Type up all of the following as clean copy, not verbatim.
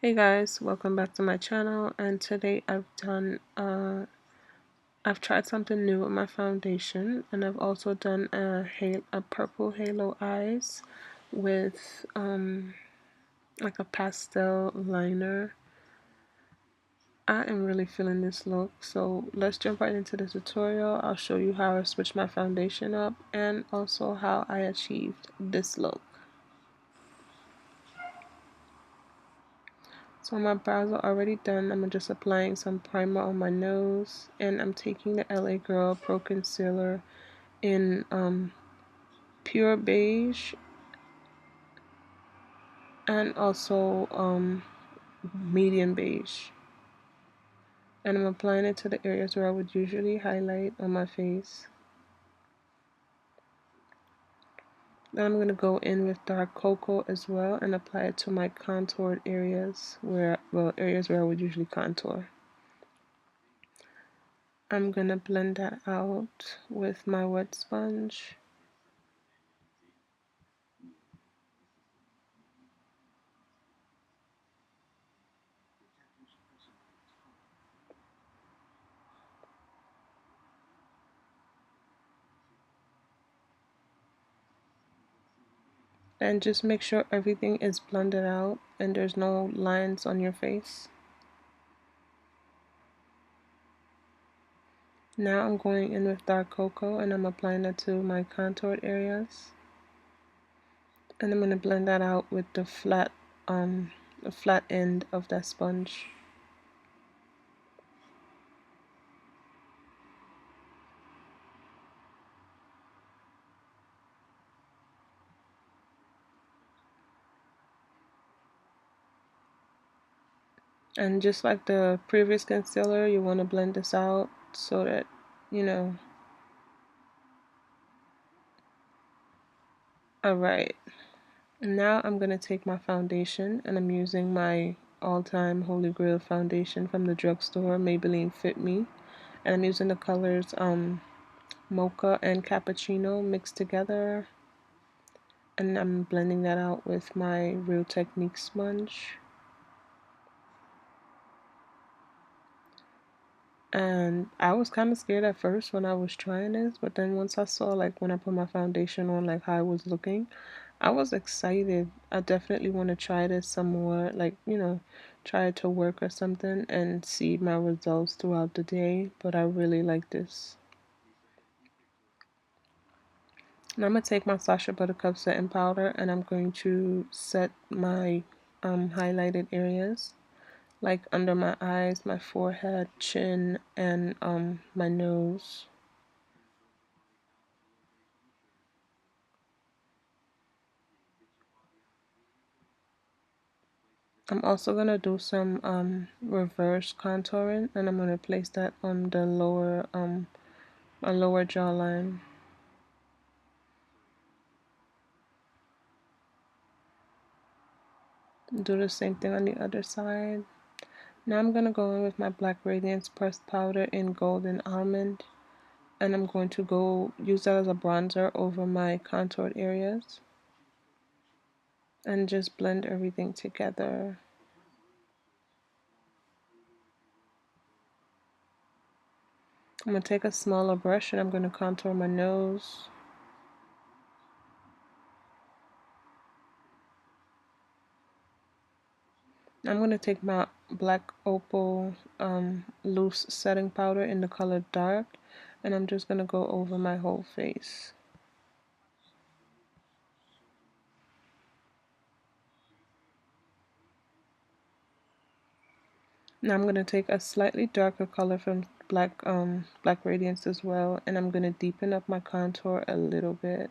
Hey guys, welcome back to my channel, and today I've tried something new with my foundation, and I've also done a purple halo eyes with like a pastel liner. I am really feeling this look, so let's jump right into the tutorial. I'll show you how I switched my foundation up and also how I achieved this look. So my brows are already done. I'm just applying some primer on my nose, and I'm taking the LA Girl Pro Concealer in pure beige and also medium beige. And I'm applying it to the areas where I would usually highlight on my face. Then I'm going to go in with dark cocoa as well and apply it to my contoured areas areas where I would usually contour. I'm going to blend that out with my wet sponge. And just make sure everything is blended out and there's no lines on your face. Now I'm going in with dark cocoa and I'm applying that to my contoured areas. And I'm going to blend that out with the flat end of that sponge. And just like the previous concealer, you want to blend this out so that, you know. Alright, now I'm going to take my foundation, and I'm using my all-time holy grail foundation from the drugstore, Maybelline Fit Me. And I'm using the colors mocha and cappuccino mixed together. And I'm blending that out with my Real Technique sponge. And I was kind of scared at first when I was trying this, but then once I saw, like, when I put my foundation on, like, how I was looking, I was excited. I definitely want to try this some more, like, you know, try it to work or something and see my results throughout the day. But I really like this. Now I'm going to take my Sacha Buttercup setting powder and I'm going to set my highlighted areas, like under my eyes, my forehead, chin, and my nose. I'm also going to do some reverse contouring, and I'm going to place that on the lower jawline. Do the same thing on the other side. Now I'm going to go in with my Black Radiance pressed powder in golden almond, and I'm going to go use that as a bronzer over my contoured areas and just blend everything together. I'm going to take a smaller brush and I'm going to contour my nose. I'm going to take my black opal loose setting powder in the color dark, and I'm just going to go over my whole face. Now I'm going to take a slightly darker color from Black Radiance as well, and I'm going to deepen up my contour a little bit,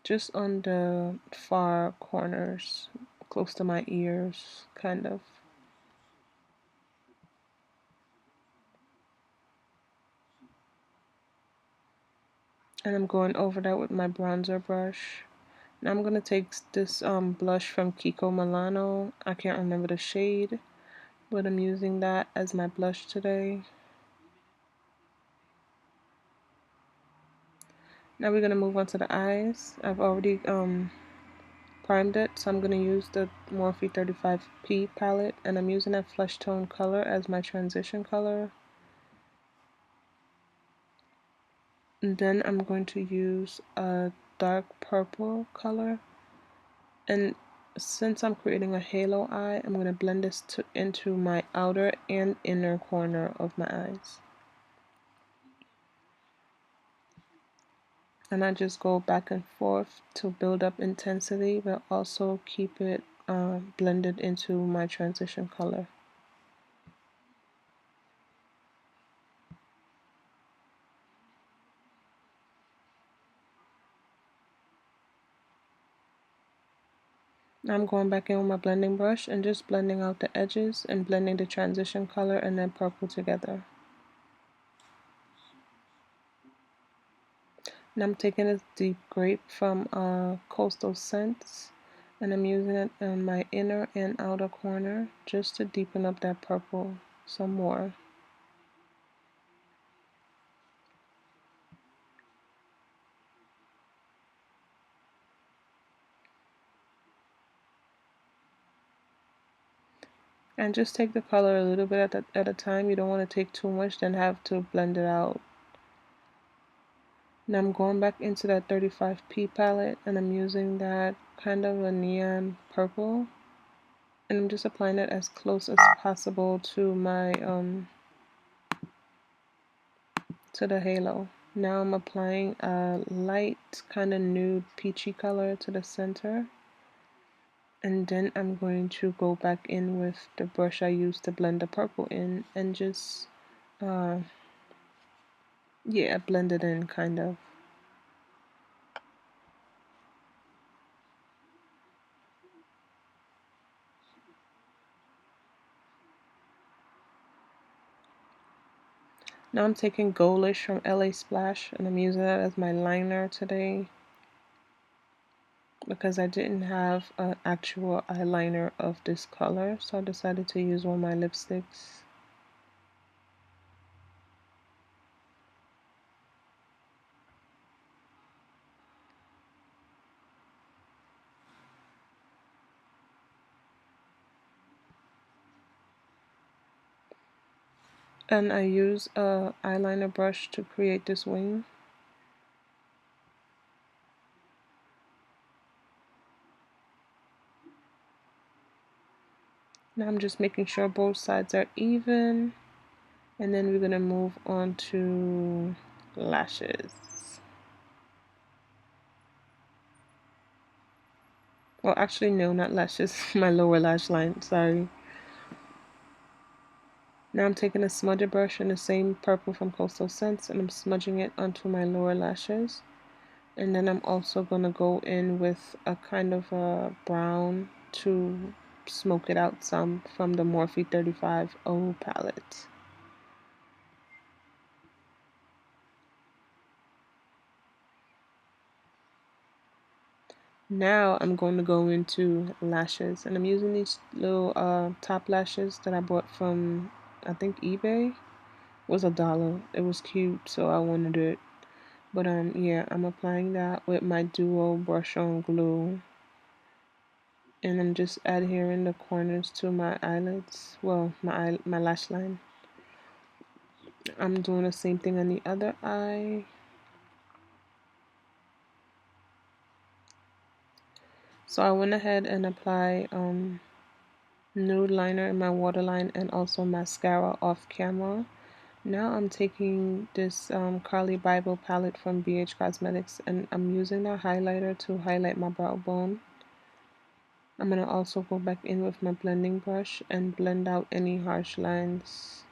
just on the far corners, close to my ears, kind of. And I'm going over that with my bronzer brush. Now I'm going to take this blush from Kiko Milano. I can't remember the shade, but I'm using that as my blush today. Now we're going to move on to the eyes. I've already primed it, so I'm going to use the Morphe 35P palette, and I'm using that flesh tone color as my transition color. And then I'm going to use a dark purple color, and since I'm creating a halo eye, I'm going to blend this into my outer and inner corner of my eyes. And I just go back and forth to build up intensity, but also keep it blended into my transition color. Now I'm going back in with my blending brush and just blending out the edges and blending the transition color and then purple together. And I'm taking this deep grape from Coastal Scents, and I'm using it in my inner and outer corner just to deepen up that purple some more. And just take the color a little bit at a time. You don't want to take too much, then have to blend it out. Now I'm going back into that 35P palette, and I'm using that kind of a neon purple, and I'm just applying it as close as possible to my to the halo. Now I'm applying a light kind of nude peachy color to the center, and then I'm going to go back in with the brush I used to blend the purple in and just yeah, blend it in kind of. Now I'm taking Gholish from LA Splash, and I'm using that as my liner today because I didn't have an actual eyeliner of this color, so I decided to use one of my lipsticks. And I use a eyeliner brush to create this wing. Now I'm just making sure both sides are even, and then we're gonna move on to lashes. Well, actually no, not lashes, my lower lash line, sorry. Now I'm taking a smudger brush in the same purple from Coastal Scents, and I'm smudging it onto my lower lashes. And then I'm also going to go in with a kind of a brown to smoke it out some from the Morphe 35O palette. Now I'm going to go into lashes, and I'm using these little top lashes that I bought from, I think, eBay. It was $1. It was cute, so I wanted it. But yeah, I'm applying that with my duo brush on glue, and I'm just adhering the corners to my eyelids, well, my lash line. I'm doing the same thing on the other eye. So I went ahead and applied nude liner in my waterline and also mascara off camera. Now I'm taking this Carli Bible palette from BH Cosmetics, and I'm using the highlighter to highlight my brow bone. I'm going to also go back in with my blending brush and blend out any harsh lines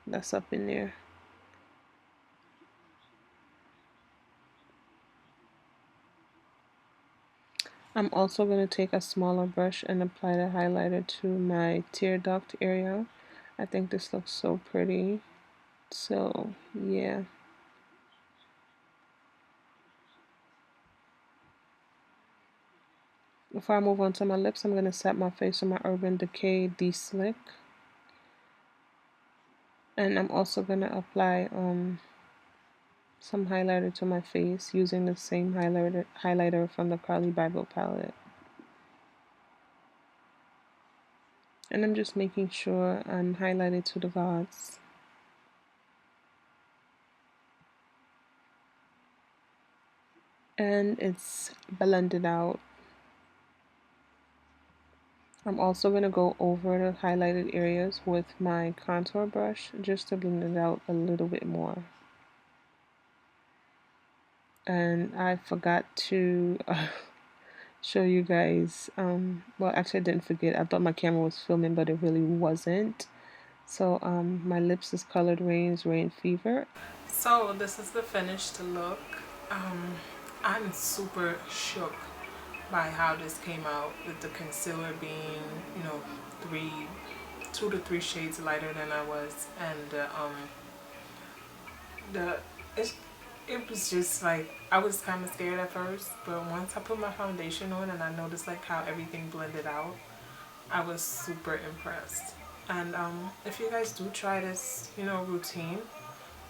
that's up in there. I'm also going to take a smaller brush and apply the highlighter to my tear duct area. I think this looks so pretty. So, yeah. Before I move on to my lips, I'm going to set my face with my Urban Decay De-Slick. And I'm also going to apply some highlighter to my face using the same highlighter from the Carli Bible palette. And I'm just making sure I'm highlighted to the dots. And it's blended out. I'm also going to go over the highlighted areas with my contour brush just to blend it out a little bit more. And I forgot to show you guys, well, actually I didn't forget. I thought my camera was filming, but it really wasn't. So my lips is colored Raine's Rain Fever. So this is the finished look. I'm super shook by how this came out, with the concealer being, you know, 2 to 3 shades lighter than I was, and it was just like, I was kind of scared at first, but once I put my foundation on and I noticed like how everything blended out, I was super impressed. And if you guys do try this, you know, routine,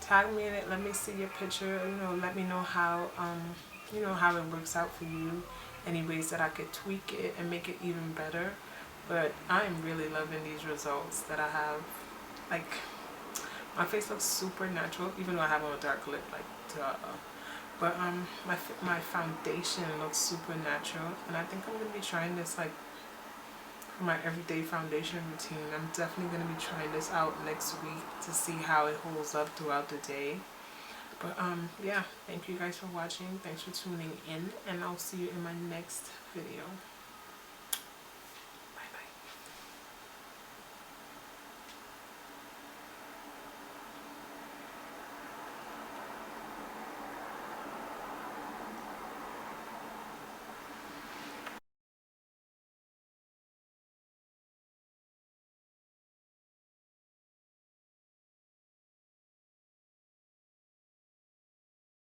tag me in it, let me see your picture, you know, let me know how you know, how it works out for you, any ways that I could tweak it and make it even better. But I'm really loving these results that I have. Like, my face looks super natural, even though I have on a dark lip, like, duh. But my foundation looks super natural, and I think I'm gonna be trying this like for my everyday foundation routine. I'm definitely gonna be trying this out next week to see how it holds up throughout the day. But yeah, thank you guys for watching. Thanks for tuning in, and I'll see you in my next video.